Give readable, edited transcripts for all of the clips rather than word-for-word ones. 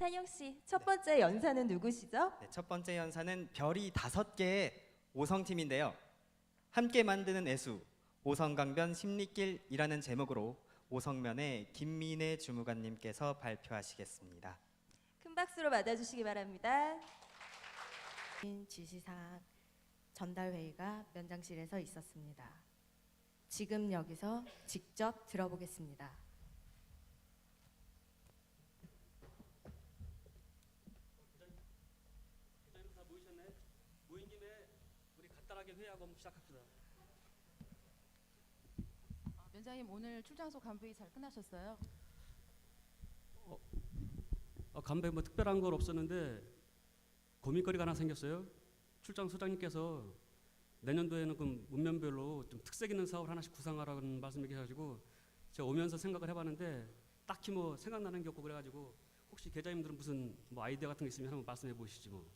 찬영 씨, 첫 번째 연사는 누구시죠? 네, 첫 번째 연사는 별이 5개의 오성팀인데요. 함께 만드는 애수, 오성강변 심리길이라는 제목으로 오성면의 김민혜 주무관님께서 발표하시겠습니다. 큰 박수로 맞아주시기 바랍니다. 지시사항 전달회의가 면장실에서 있었습니다. 지금 여기서 직접 들어보겠습니다. 부장님 다 모이셨네. 모인 김에 우리 간단하게 회의하고 시작합시다. 면장님 오늘 출장소 간부회의 잘 끝나셨어요? 간부에 뭐 특별한 건 없었는데 고민거리가 하나 생겼어요. 출장 소장님께서 내년도에는 그 문면별로 좀 특색 있는 사업을 하나씩 구상하라는 말씀을 계셔가지고 제가 오면서 생각을 해봤는데 딱히 뭐 생각나는 게 없고 그래가지고 혹시 계장님들은 무슨 뭐 아이디어 같은 게 있으면 한번 말씀해 보시지 뭐.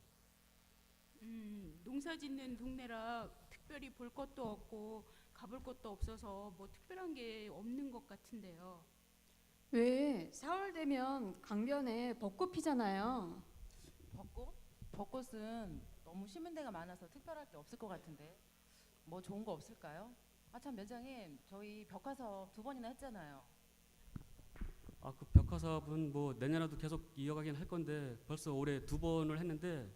농사 짓는 동네라 특별히 볼 것도 없고 가볼 것도 없어서 뭐 특별한 게 없는 것 같은데요. 왜 4월 되면 강변에 벚꽃 피잖아요. 벚꽃? 벚꽃은 너무 심은 데가 많아서 특별할 게 없을 것 같은데 뭐 좋은 거 없을까요? 아 참 면장님 저희 벽화 사업 2번이나 했잖아요. 그 벽화 사업은 뭐 내년에도 계속 이어가긴 할 건데 벌써 올해 2번을 했는데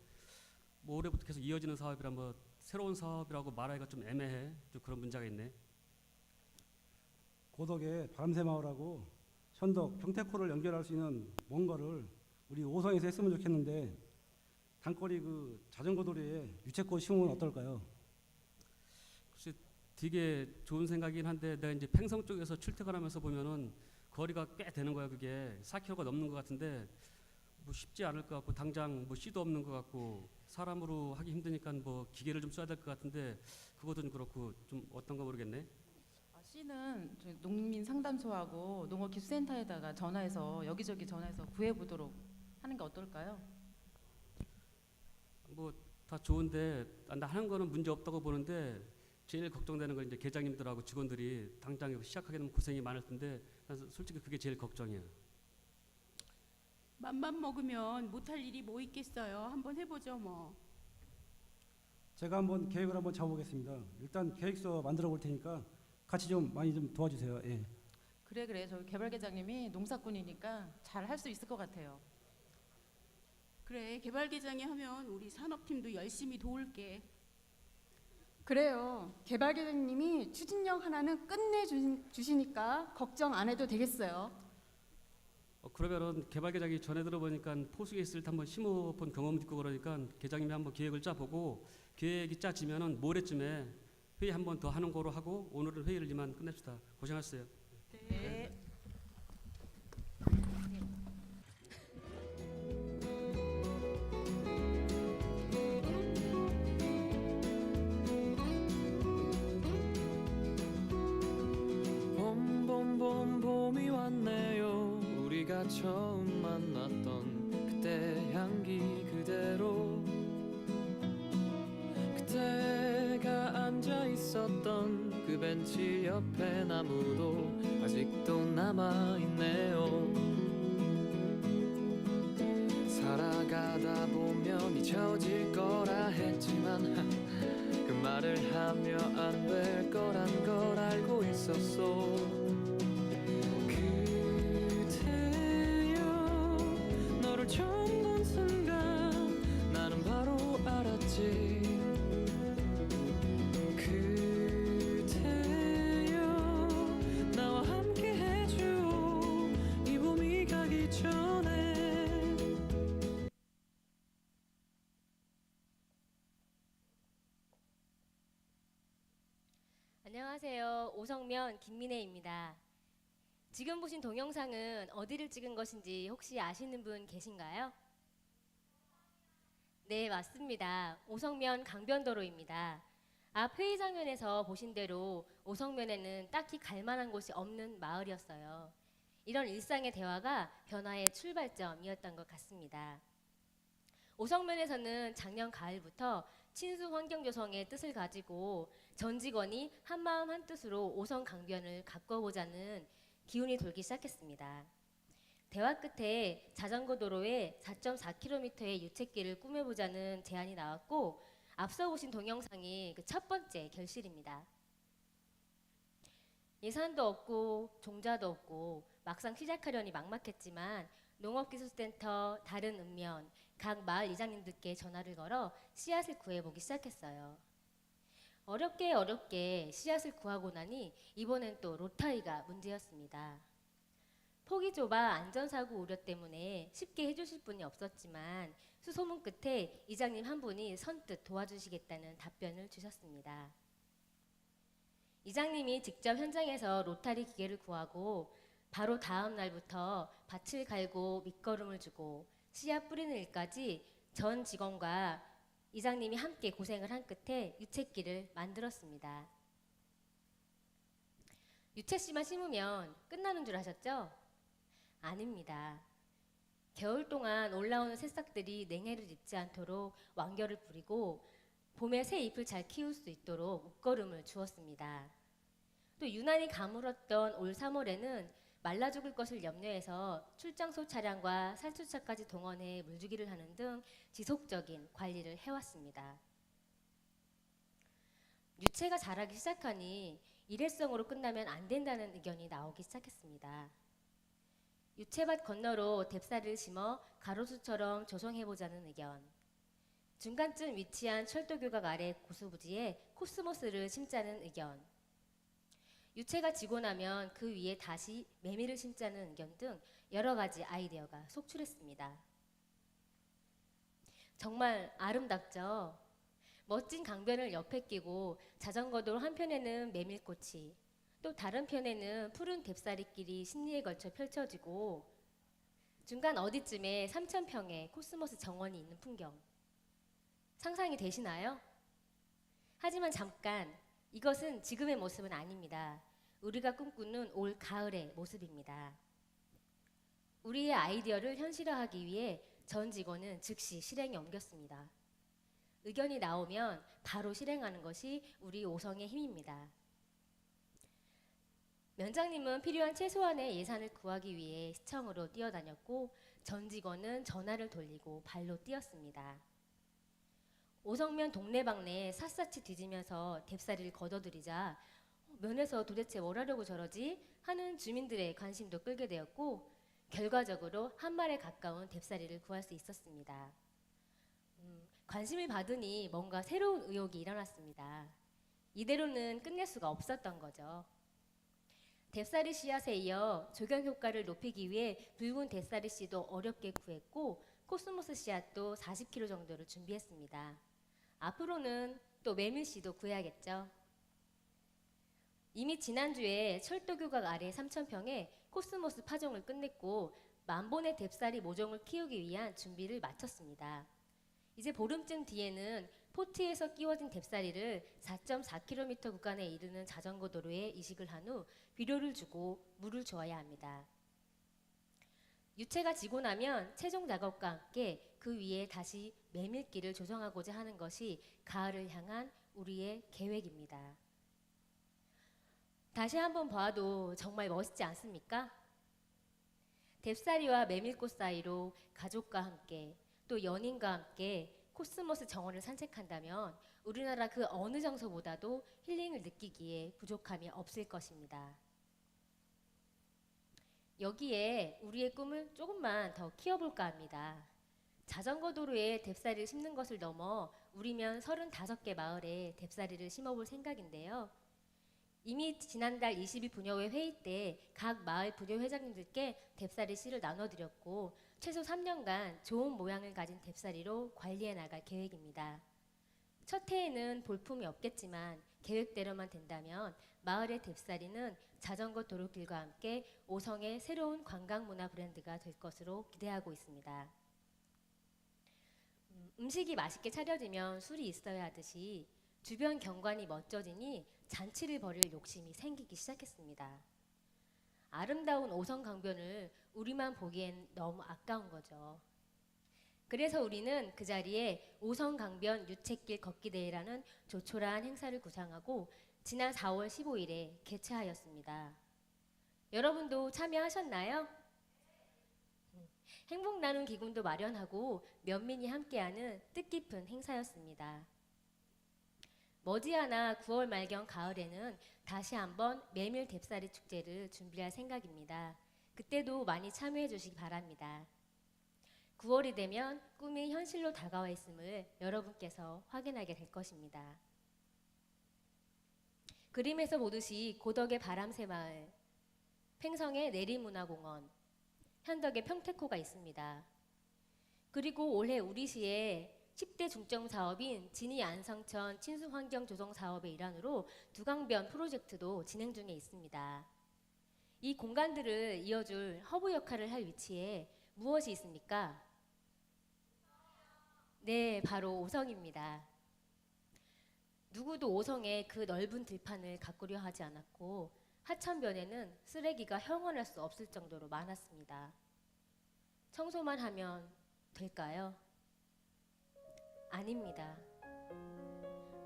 뭐 올해부터 계속 이어지는 사업이라 뭐 새로운 사업이라고 말하기가 좀 애매해. 좀 그런 문제가 있네. 고덕에 바람새마을하고 현덕, 평택호를 연결할 수 있는 뭔가를 우리 오성에서 했으면 좋겠는데 단거리 그 자전거 도로에 유채꽃 심으면 어떨까요? 글쎄 되게 좋은 생각이긴 한데 내가 이제 팽성 쪽에서 출퇴근하면서 보면은 거리가 꽤 되는 거야. 그게 4km가 넘는 것 같은데 뭐 쉽지 않을 것 같고 당장 뭐 씨도 없는 것 같고 사람으로 하기 힘드니까 뭐 기계를 좀 써야 될 것 같은데 그것도 좀 그렇고 좀 어떤가 모르겠네. C는 저희 농민 상담소하고 농어기술센터에다가 전화해서 여기저기 전화해서 구해보도록 하는 게 어떨까요? 뭐 다 좋은데 나 하는 거는 문제 없다고 보는데 제일 걱정되는 건 이제 계장님들하고 직원들이 당장 시작하게 되면 고생이 많을 텐데 난 솔직히 그게 제일 걱정이야. 맘만 먹으면 못할 일이 뭐 있겠어요. 한번 해보죠 뭐. 제가 한번 계획을 한번 잡아보겠습니다. 일단 계획서 만들어 볼 테니까 같이 좀 많이 좀 도와주세요. 예. 그래 저희 개발계장님이 농사꾼이니까 잘 할 수 있을 것 같아요. 그래 개발계장이 하면 우리 산업팀도 열심히 도울게. 그래요. 개발계장님이 추진력 하나는 끝내주시니까 걱정 안 해도 되겠어요. 그러면은 개발 계장이 전에 들어보니까 포수에 있을 때 한번 심어본 경험도 있고 그러니까 계장님이 한번 계획을 짜보고 계획이 짜지면은 모레쯤에 회의 한번 더 하는 거로 하고 오늘은 회의를 이만 끝냅시다. 고생하셨어요. 네. 봄 봄이 왔네요. 우리가 처음 만났던 그때 향기 그대로 그때가 앉아 있었던 그 벤치 옆에 나무도 아직도 남아있네요. 살아가다 보면 잊혀질 거라 했지만 그 말을 하며 안 될 거란 걸 알고 있었어. 그대여 너를 처음 본 순간 나는 바로 알았지. 그대여 나와 함께 해줘 이 봄이 가기 전에. 안녕하세요. 오성면 김민혜입니다. 지금 보신 동영상은 어디를 찍은 것인지 혹시 아시는 분 계신가요? 네, 맞습니다. 오성면 강변도로입니다. 앞 회의 장면에서 보신 대로 오성면에는 딱히 갈 만한 곳이 없는 마을이었어요. 이런 일상의 대화가 변화의 출발점이었던 것 같습니다. 오성면에서는 작년 가을부터 친수 환경 조성의 뜻을 가지고 전 직원이 한마음 한뜻으로 오성 강변을 가꿔보자는 기운이 돌기 시작했습니다. 대화 끝에 자전거 도로에 4.4km의 유채길을 꾸며보자는 제안이 나왔고, 앞서 보신 동영상이 그 첫 번째 결실입니다. 예산도 없고 종자도 없고 막상 시작하려니 막막했지만 농업기술센터 다른 읍면 각 마을 이장님들께 전화를 걸어 씨앗을 구해보기 시작했어요. 어렵게 씨앗을 구하고 나니 이번엔 또 로타리가 문제였습니다. 폭이 좁아 안전사고 우려 때문에 쉽게 해주실 분이 없었지만 수소문 끝에 이장님 한 분이 선뜻 도와주시겠다는 답변을 주셨습니다. 이장님이 직접 현장에서 로타리 기계를 구하고 바로 다음 날부터 밭을 갈고 밑거름을 주고 씨앗 뿌리는 일까지 전 직원과 이장님이 함께 고생을 한 끝에 유채길을 만들었습니다. 유채씨만 심으면 끝나는 줄 아셨죠? 아닙니다. 겨울 동안 올라오는 새싹들이 냉해를 입지 않도록 완결을 부리고 봄에 새 잎을 잘 키울 수 있도록 옷걸음을 주었습니다. 또 유난히 가물었던 올 3월에는 말라 죽을 것을 염려해서 출장소 차량과 살충차까지 동원해 물주기를 하는 등 지속적인 관리를 해왔습니다. 유채가 자라기 시작하니 일회성으로 끝나면 안 된다는 의견이 나오기 시작했습니다. 유채밭 건너로 뎁사리를 심어 가로수처럼 조성해보자는 의견, 중간쯤 위치한 철도교각 아래 고수부지에 코스모스를 심자는 의견, 유채가 지고 나면 그 위에 다시 메밀을 심자는 의견 등 여러 가지 아이디어가 속출했습니다. 정말 아름답죠? 멋진 강변을 옆에 끼고 자전거도로 한편에는 메밀꽃이, 또 다른 편에는 푸른 뎁사리길이 신리에 걸쳐 펼쳐지고 중간 어디쯤에 3,000평의 코스모스 정원이 있는 풍경. 상상이 되시나요? 하지만 잠깐, 이것은 지금의 모습은 아닙니다. 우리가 꿈꾸는 올 가을의 모습입니다. 우리의 아이디어를 현실화하기 위해 전 직원은 즉시 실행에 옮겼습니다. 의견이 나오면 바로 실행하는 것이 우리 오성의 힘입니다. 면장님은 필요한 최소한의 예산을 구하기 위해 시청으로 뛰어다녔고 전 직원은 전화를 돌리고 발로 뛰었습니다. 오성면 동네방네 샅샅이 뒤지면서 뎁사리를 걷어들이자 면에서 도대체 뭘 하려고 저러지? 하는 주민들의 관심도 끌게 되었고 결과적으로 한 말에 가까운 뎁사리를 구할 수 있었습니다. 관심을 받으니 뭔가 새로운 의혹이 일어났습니다. 이대로는 끝낼 수가 없었던 거죠. 뎁사리 씨앗에 이어 조경 효과를 높이기 위해 붉은 뎁사리 씨도 어렵게 구했고 코스모스 씨앗도 40kg 정도를 준비했습니다. 앞으로는 또 메밀 씨도 구해야겠죠. 이미 지난주에 철도교각 아래 3,000평에 코스모스 파종을 끝냈고 만본의 뎁사리 모종을 키우기 위한 준비를 마쳤습니다. 이제 보름쯤 뒤에는 포트에서 끼워진 뎁사리를 4.4km 구간에 이르는 자전거 도로에 이식을 한 후 비료를 주고 물을 주어야 합니다. 유채가 지고 나면 채종 작업과 함께 그 위에 다시 메밀길을 조성하고자 하는 것이 가을을 향한 우리의 계획입니다. 다시 한번 봐도 정말 멋있지 않습니까? 뎁사리와 메밀꽃 사이로 가족과 함께 또 연인과 함께 코스모스 정원을 산책한다면 우리나라 그 어느 장소보다도 힐링을 느끼기에 부족함이 없을 것입니다. 여기에 우리의 꿈을 조금만 더 키워볼까 합니다. 자전거 도로에 뎁사리를 심는 것을 넘어 우리면 35개 마을에 뎁사리를 심어볼 생각인데요. 이미 지난달 20일 부녀회 회의 때 각 마을 부녀회장님들께 뎁사리 씨를 나눠드렸고 최소 3년간 좋은 모양을 가진 뎁사리로 관리해 나갈 계획입니다. 첫 해에는 볼품이 없겠지만 계획대로만 된다면 마을의 뎁사리는 자전거 도로길과 함께 오성의 새로운 관광문화 브랜드가 될 것으로 기대하고 있습니다. 음식이 맛있게 차려지면 술이 있어야 하듯이 주변 경관이 멋져지니 잔치를 벌일 욕심이 생기기 시작했습니다. 아름다운 오성 강변을 우리만 보기엔 너무 아까운 거죠. 그래서 우리는 그 자리에 오성 강변 유채길 걷기 대회라는 조촐한 행사를 구상하고 지난 4월 15일에 개최하였습니다. 여러분도 참여하셨나요? 행복 나눔 기금도 마련하고 면민이 함께하는 뜻깊은 행사였습니다. 머지않아 9월 말경 가을에는 다시 한번 메밀 뎁사리 축제를 준비할 생각입니다. 그때도 많이 참여해 주시기 바랍니다. 9월이 되면 꿈이 현실로 다가와 있음을 여러분께서 확인하게 될 것입니다. 그림에서 보듯이 고덕의 바람새마을, 팽성의 내리문화공원, 현덕의 평택호가 있습니다. 그리고 올해 우리시에 10대 중점 사업인 진이 안성천 친수환경 조성 사업의 일환으로 두강변 프로젝트도 진행 중에 있습니다. 이 공간들을 이어줄 허브 역할을 할 위치에 무엇이 있습니까? 네, 바로 오성입니다. 누구도 오성에 그 넓은 들판을 가꾸려 하지 않았고 하천변에는 쓰레기가 형언할 수 없을 정도로 많았습니다. 청소만 하면 될까요? 아닙니다.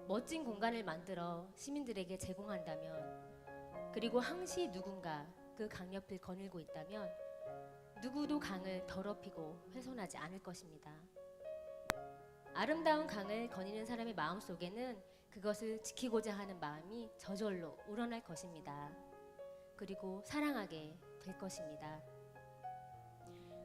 멋진 공간을 만들어 시민들에게 제공한다면, 그리고 항시 누군가 그 강 옆을 거닐고 있다면 누구도 강을 더럽히고 훼손하지 않을 것입니다. 아름다운 강을 거니는 사람의 마음속에는 그것을 지키고자 하는 마음이 저절로 우러날 것입니다. 그리고 사랑하게 될 것입니다.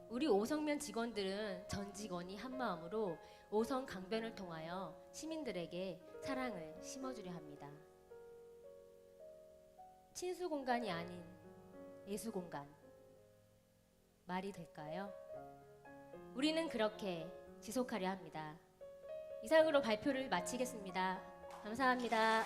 우리 오성면 직원들은 전 직원이 한 마음으로 오성 강변을 통하여 시민들에게 사랑을 심어주려 합니다. 친수 공간이 아닌 예수 공간, 말이 될까요? 우리는 그렇게 지속하려 합니다. 이상으로 발표를 마치겠습니다. 감사합니다.